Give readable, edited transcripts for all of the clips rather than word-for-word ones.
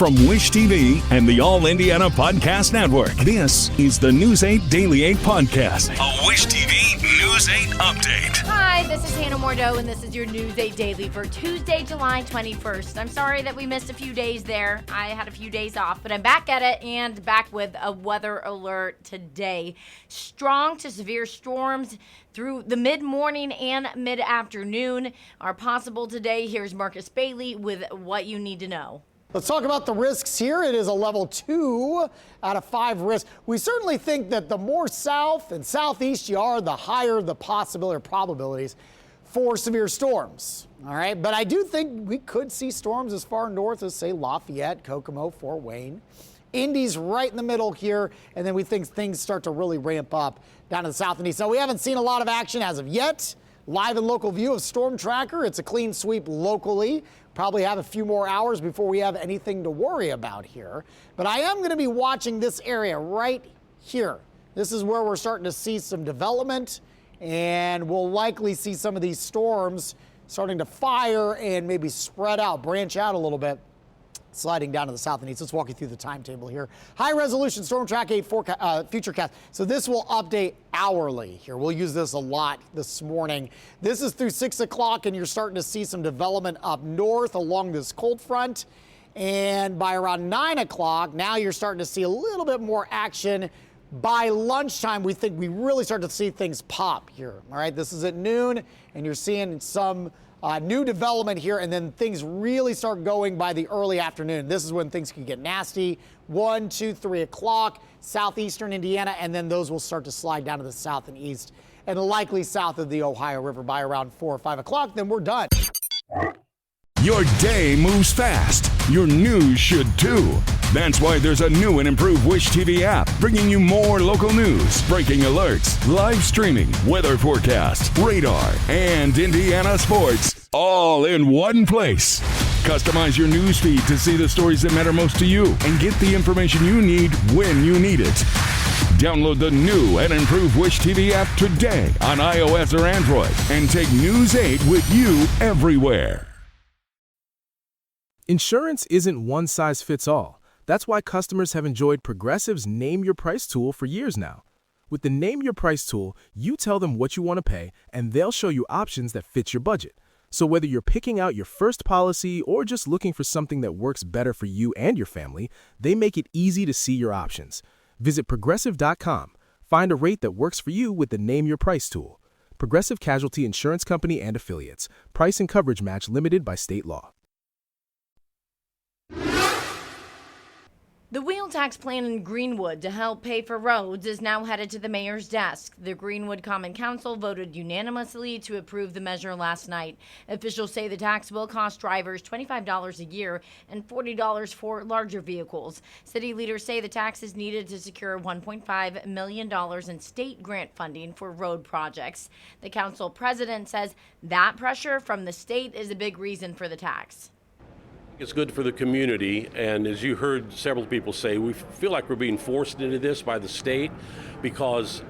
From Wish TV and the All Indiana Podcast Network, this is the News 8 Daily 8 Podcast, a Wish TV News 8 update. Hi, this is Hannah Mordeau, and this is your News 8 Daily for Tuesday, July 21st. I'm sorry that we missed a few days there. I had a few days off, but I'm back at it and back with a weather alert today. Strong to severe storms through the mid-morning and mid-afternoon are possible today. Here's Marcus Bailey with what you need to know. Let's talk about the risks here. It is a level 2 out of 5 risk. We certainly think that the more south and southeast you are, the higher the possibility or probabilities for severe storms. All right, but I do think we could see storms as far north as, say, Lafayette, Kokomo, Fort Wayne. Indy's right in the middle here, and then we think things start to really ramp up down to the south and east. So we haven't seen a lot of action as of yet. Live and local view of Storm Tracker. It's a clean sweep locally. Probably have a few more hours before we have anything to worry about here. But I am going to be watching this area right here. This is where we're starting to see some development, and we'll likely see some of these storms starting to fire and maybe spread out, branch out a little bit, sliding down to the south and east. Let's walk you through the timetable here. High resolution Storm Track 8 futurecast. So this will update hourly here. We'll use this a lot this morning. This is through 6 o'clock, and you're starting to see some development up north along this cold front. And by around 9 o'clock, now you're starting to see a little bit more action. By lunchtime, we think we really start to see things pop here. All right, this is at noon, and you're seeing some new development here, and then things really start going by the early afternoon. This is when things can get nasty. 1, 2, 3 o'clock, southeastern Indiana, and then those will start to slide down to the south and east, and likely south of the Ohio River by around 4 or 5 o'clock. Then we're done. Your day moves fast. Your news should too. That's why there's a new and improved Wish TV app, bringing you more local news, breaking alerts, live streaming, weather forecast, radar, and Indiana sports, all in one place. Customize your news feed to see the stories that matter most to you and get the information you need when you need it. Download the new and improved Wish TV app today on iOS or Android and take News 8 with you everywhere. Insurance isn't one size fits all. That's why customers have enjoyed Progressive's Name Your Price tool for years now. With the Name Your Price tool, you tell them what you want to pay, and they'll show you options that fit your budget. So whether you're picking out your first policy or just looking for something that works better for you and your family, they make it easy to see your options. Visit Progressive.com. Find a rate that works for you with the Name Your Price tool. Progressive Casualty Insurance Company and Affiliates. Price and coverage match limited by state law. The wheel tax plan in Greenwood to help pay for roads is now headed to the mayor's desk. The Greenwood Common Council voted unanimously to approve the measure last night. Officials say the tax will cost drivers $25 a year and $40 for larger vehicles. City leaders say the tax is needed to secure $1.5 million in state grant funding for road projects. The council president says that pressure from the state is a big reason for the tax. It's good for the community, and as you heard several people say, we feel like we're being forced into this by the state because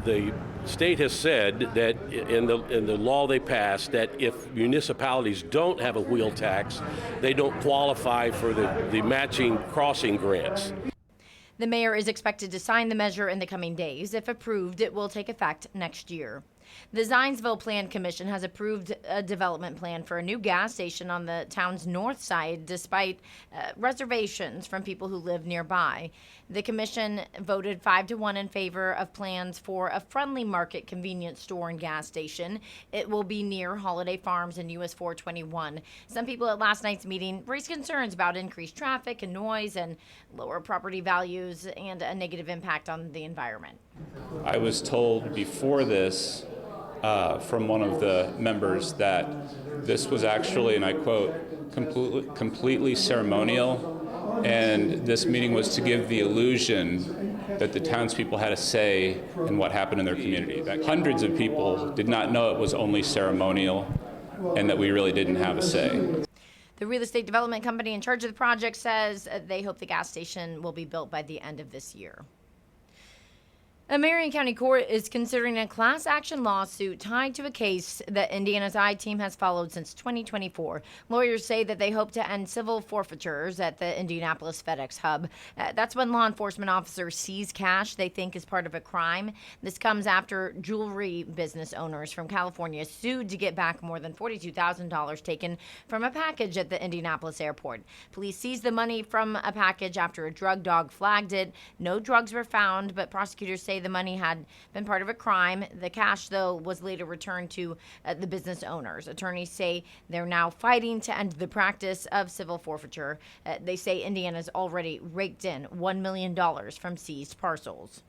the state has said that in the law they passed that if municipalities don't have a wheel tax, they don't qualify for the matching crossing grants. The mayor is expected to sign the measure in the coming days. If approved, it will take effect next year. The Zionsville Plan Commission has approved a development plan for a new gas station on the town's north side, despite reservations from people who live nearby. The commission voted 5-1 in favor of plans for a friendly market convenience store and gas station. It will be near Holiday Farms and US 421. Some people at last night's meeting raised concerns about increased traffic and noise and lower property values and a negative impact on the environment. I was told before this from one of the members that this was actually, and I quote, completely ceremonial, and this meeting was to give the illusion that the townspeople had a say in what happened in their community. That hundreds of people did not know it was only ceremonial and that we really didn't have a say. The real estate development company in charge of the project says they hope the gas station will be built by the end of this year. A Marion County court is considering a class action lawsuit tied to a case that Indiana's I-Team has followed since 2024. Lawyers say that they hope to end civil forfeitures at the Indianapolis FedEx hub. That's when law enforcement officers seize cash they think is part of a crime. This comes after jewelry business owners from California sued to get back more than $42,000 taken from a package at the Indianapolis airport. Police seized the money from a package after a drug dog flagged it. No drugs were found, but prosecutors say the money had been part of a crime. The cash, though, was later returned to the business owners. Attorneys say they're now fighting to end the practice of civil forfeiture. They say Indiana's already raked in $1 million from seized parcels.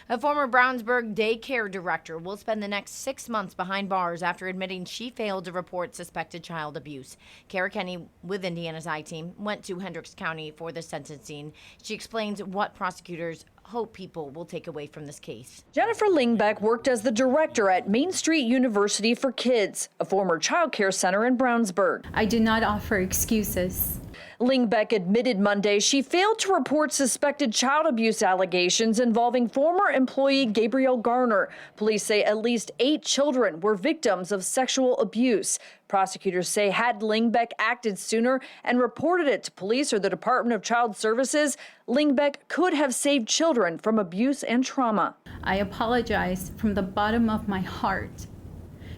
A former Brownsburg daycare director will spend the next 6 months behind bars after admitting she failed to report suspected child abuse. Kara Kenny with Indiana's I-Team went to Hendricks County for the sentencing. She explains what prosecutors hope people will take away from this case. Jennifer Lingbeck worked as the director at Main Street University for Kids, a former child care center in Brownsburg. I do not offer excuses. Lingbeck admitted Monday she failed to report suspected child abuse allegations involving former employee Gabriel Garner. Police say at least 8 children were victims of sexual abuse. Prosecutors say had Lingbeck acted sooner and reported it to police or the Department of Child Services, Lingbeck could have saved children from abuse and trauma. I apologize from the bottom of my heart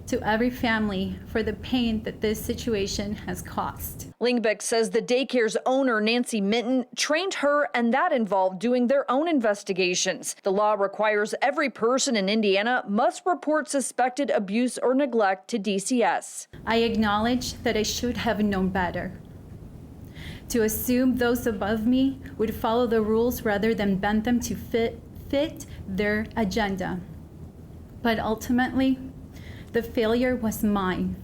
to every family for the pain that this situation has caused. Lingbeck says the daycare's owner, Nancy Minton, trained her, and that involved doing their own investigations. The law requires every person in Indiana must report suspected abuse or neglect to DCS. I acknowledge that I should have known better. To assume those above me would follow the rules rather than bend them to fit their agenda. But ultimately, the failure was mine.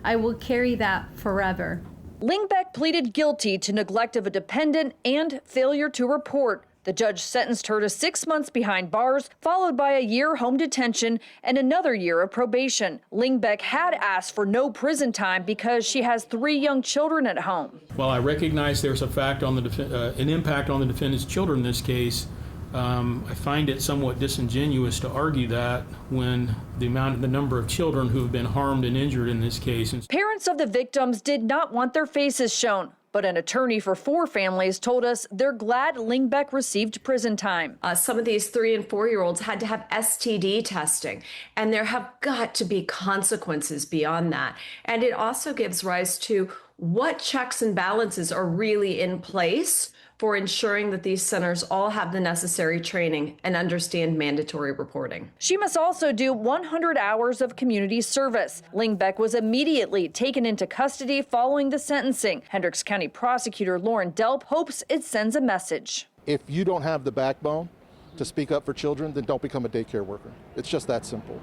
I will carry that forever. Lingbeck pleaded guilty to neglect of a dependent and failure to report. The judge sentenced her to 6 months behind bars, followed by a year home detention and another year of probation. Lingbeck had asked for no prison time because she has 3 young children at home. While I recognize there's a fact on an impact on the defendant's children in this case, I find it somewhat disingenuous to argue that when the number of children who have been harmed and injured in this case. Parents of the victims did not want their faces shown, but an attorney for 4 families told us they're glad Lingbeck received prison time. Some of these 3 and 4-year-olds had to have STD testing, and there have got to be consequences beyond that. And it also gives rise to what checks and balances are really in place for ensuring that these centers all have the necessary training and understand mandatory reporting. She must also do 100 hours of community service. Lingbeck was immediately taken into custody following the sentencing. Hendricks County prosecutor Lauren Delp hopes it sends a message. If you don't have the backbone to speak up for children, then don't become a daycare worker. It's just that simple.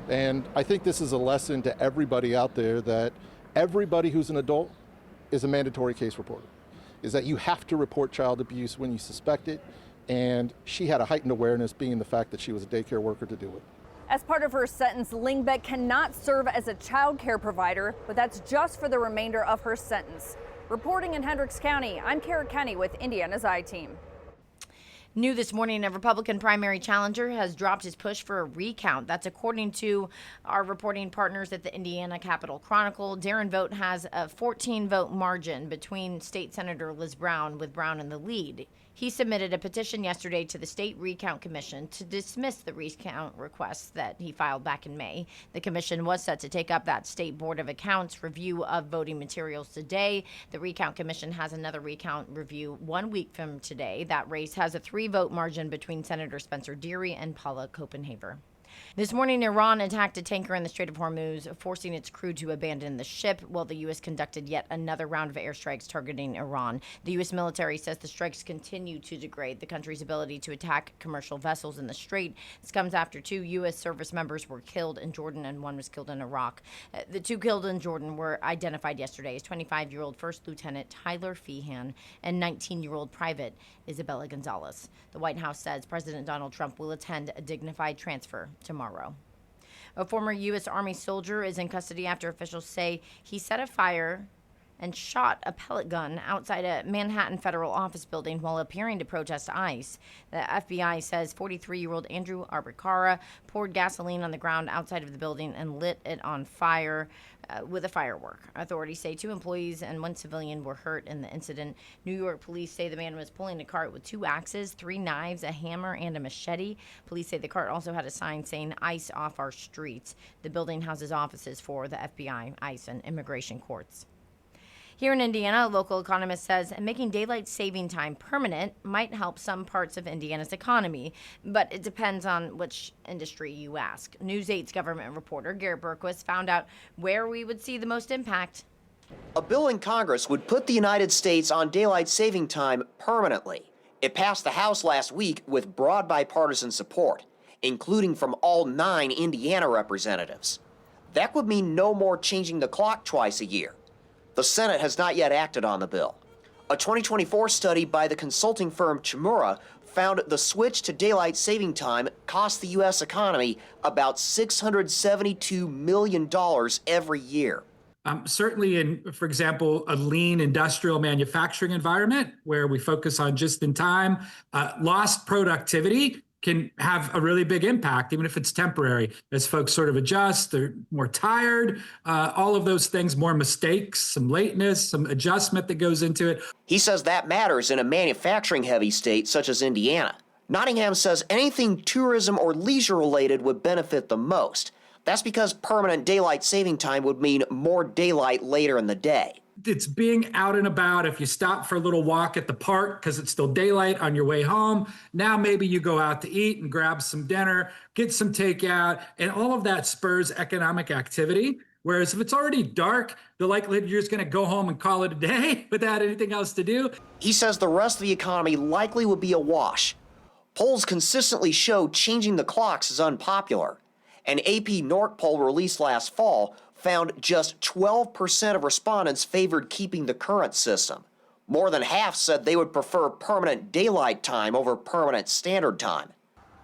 And I think this is a lesson to everybody out there that everybody who's an adult is a mandatory case reporter. Is that you have to report child abuse when you suspect it, and she had a heightened awareness, being the fact that she was a daycare worker, to do it. As part of her sentence, Lingbeck cannot serve as a child care provider, but that's just for the remainder of her sentence. Reporting in Hendricks County, I'm Kara Kenny with Indiana's I-Team. New this morning, a Republican primary challenger has dropped his push for a recount. That's according to our reporting partners at the Indiana Capitol Chronicle. Darren Vogt has a 14-vote margin between State Senator Liz Brown, with Brown in the lead. He submitted a petition yesterday to the State Recount Commission to dismiss the recount request that he filed back in May. The commission was set to take up that State Board of Accounts review of voting materials today. The Recount Commission has another recount review 1 week from today. That race has a 3-vote margin between Senator Spencer Deary and Paula Copenhaver. This morning, Iran attacked a tanker in the Strait of Hormuz, forcing its crew to abandon the ship, while the U.S. conducted yet another round of airstrikes targeting Iran. The U.S. military says the strikes continue to degrade the country's ability to attack commercial vessels in the Strait. This comes after 2 U.S. service members were killed in Jordan and 1 was killed in Iraq. The 2 killed in Jordan were identified yesterday as 25-year-old First Lieutenant Tyler Feehan and 19-year-old Private Isabella Gonzalez. The White House says President Donald Trump will attend a dignified transfer tomorrow. A former U.S. Army soldier is in custody after officials say he set a fire and shot a pellet gun outside a Manhattan federal office building while appearing to protest ICE. The FBI says 43-year-old Andrew Arbicara poured gasoline on the ground outside of the building and lit it on fire with a firework. Authorities say 2 employees and 1 civilian were hurt in the incident. New York police say the man was pulling a cart with 2 axes, 3 knives, a hammer, and a machete. Police say the cart also had a sign saying "ICE off our streets." The building houses offices for the FBI, ICE, and immigration courts. Here in Indiana, a local economist says making daylight saving time permanent might help some parts of Indiana's economy, but it depends on which industry you ask. News 8's government reporter Garrett Berquist found out where we would see the most impact. A bill in Congress would put the United States on daylight saving time permanently. It passed the House last week with broad bipartisan support, including from all 9 Indiana representatives. That would mean no more changing the clock twice a year. The Senate has not yet acted on the bill. A 2024 study by the consulting firm Chmura found the switch to daylight saving time cost the U.S. economy about $672 million every year. Certainly in, for example, a lean industrial manufacturing environment where we focus on just in time, lost productivity can have a really big impact, even if it's temporary. As folks sort of adjust, they're more tired, all of those things, more mistakes, some lateness, some adjustment that goes into it. He says that matters in a manufacturing-heavy state such as Indiana. Nottingham says anything tourism or leisure-related would benefit the most. That's because permanent daylight saving time would mean more daylight later in the day. It's being out and about. If you stop for a little walk at the park because it's still daylight on your way home, now maybe you go out to eat and grab some dinner, get some takeout, and all of that spurs economic activity. Whereas if it's already dark, the likelihood you're just going to go home and call it a day without anything else to do. He says the rest of the economy likely would be a wash. Polls consistently show changing the clocks is unpopular. An AP NORC poll released last fall found just 12% of respondents favored keeping the current system. More than half said they would prefer permanent daylight time over permanent standard time.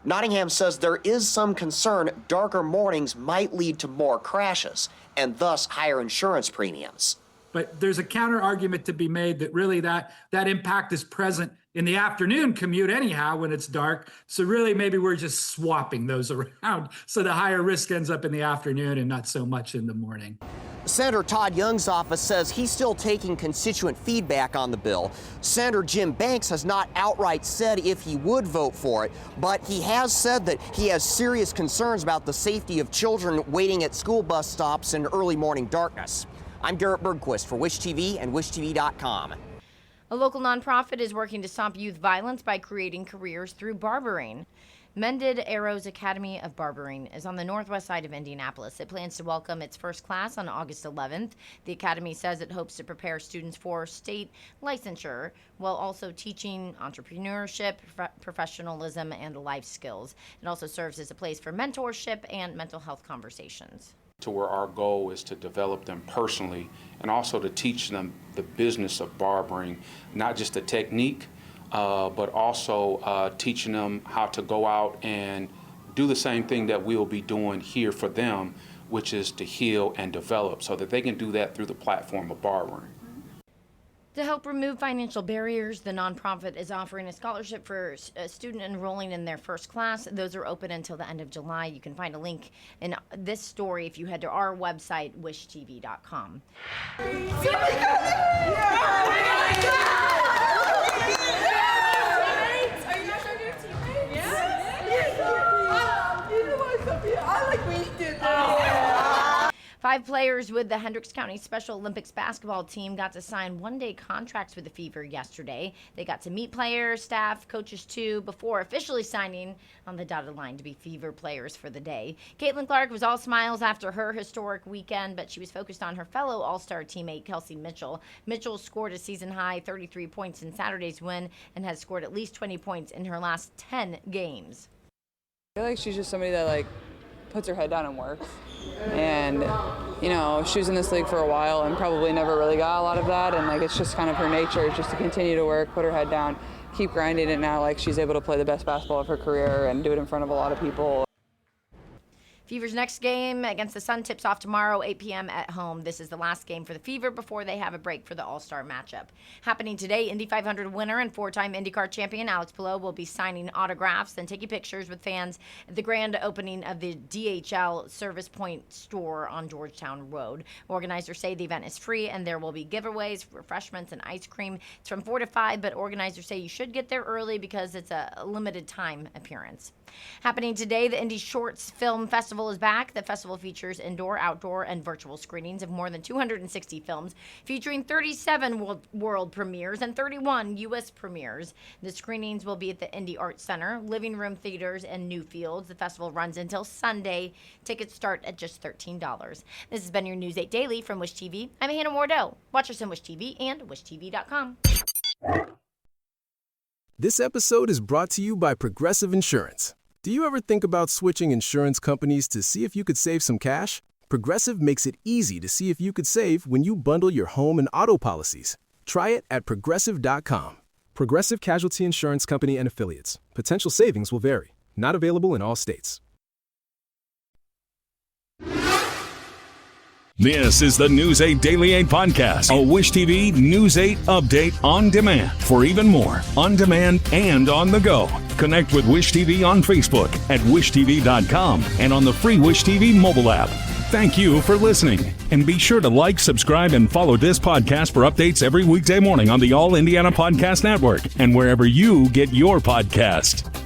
Nottingham says there is some concern darker mornings might lead to more crashes and thus higher insurance premiums. But there's a counter argument to be made that really that impact is present in the afternoon commute anyhow when it's dark. So really maybe we're just swapping those around. So the higher risk ends up in the afternoon and not so much in the morning. Senator Todd Young's office says he's still taking constituent feedback on the bill. Senator Jim Banks has not outright said if he would vote for it, but he has said that he has serious concerns about the safety of children waiting at school bus stops in early morning darkness. I'm Garrett Bergquist for Wish TV and WishTV.com. A local nonprofit is working to stop youth violence by creating careers through barbering. Mended Arrows Academy of Barbering is on the northwest side of Indianapolis. It plans to welcome its first class on August 11th. The academy says it hopes to prepare students for state licensure while also teaching entrepreneurship, professionalism, and life skills. It also serves as a place for mentorship and mental health conversations. To where our goal is to develop them personally and also to teach them the business of barbering, not just the technique, but also teaching them how to go out and do the same thing that we'll be doing here for them, which is to heal and develop so that they can do that through the platform of barbering. To help remove financial barriers, the nonprofit is offering a scholarship for a student enrolling in their first class. Those are open until the end of July. You can find a link in this story if you head to our website, wishtv.com. Five players with the Hendricks County Special Olympics basketball team got to sign one-day contracts with the Fever yesterday. They got to meet players, staff, coaches too, before officially signing on the dotted line to be Fever players for the day. Caitlin Clark was all smiles after her historic weekend, but she was focused on her fellow All-Star teammate, Kelsey Mitchell. Mitchell scored a season-high 33 points in Saturday's win and has scored at least 20 points in her last 10 games. I feel like she's just somebody that puts her head down and works. And, she was in this league for a while and probably never really got a lot of that. And, it's just kind of her nature, just to continue to work, put her head down, keep grinding it now. She's able to play the best basketball of her career and do it in front of a lot of people. Fever's next game against the Sun tips off tomorrow, 8 p.m. at home. This is the last game for the Fever before they have a break for the All-Star matchup. Happening today, Indy 500 winner and four-time IndyCar champion Alex Palou will be signing autographs and taking pictures with fans at the grand opening of the DHL Service Point store on Georgetown Road. Organizers say the event is free and there will be giveaways, refreshments, and ice cream. It's from 4 to 5, but organizers say you should get there early because it's a limited time appearance. Happening today, the Indy Short Film Festival is back. The festival features indoor, outdoor, and virtual screenings of more than 260 films, featuring 37 world premieres and 31 U.S. premieres. The screenings will be at the Indy Art Center, Living Room Theaters, and Newfields. The festival runs until Sunday. Tickets start at just $13. This has been your News 8 Daily from Wish TV. I'm Hannah Mordeau. Watch us on Wish TV and wishtv.com. This episode is brought to you by Progressive Insurance. Do you ever think about switching insurance companies to see if you could save some cash? Progressive makes it easy to see if you could save when you bundle your home and auto policies. Try it at Progressive.com. Progressive Casualty Insurance Company and Affiliates. Potential savings will vary. Not available in all states. This is the News 8 Daily 8 podcast, a Wish TV News 8 update on demand. For even more, on demand and on the go. Connect with Wish TV on Facebook at wishtv.com and on the free Wish TV mobile app. Thank you for listening. And be sure to like, subscribe, and follow this podcast for updates every weekday morning on the All Indiana Podcast Network and wherever you get your podcast.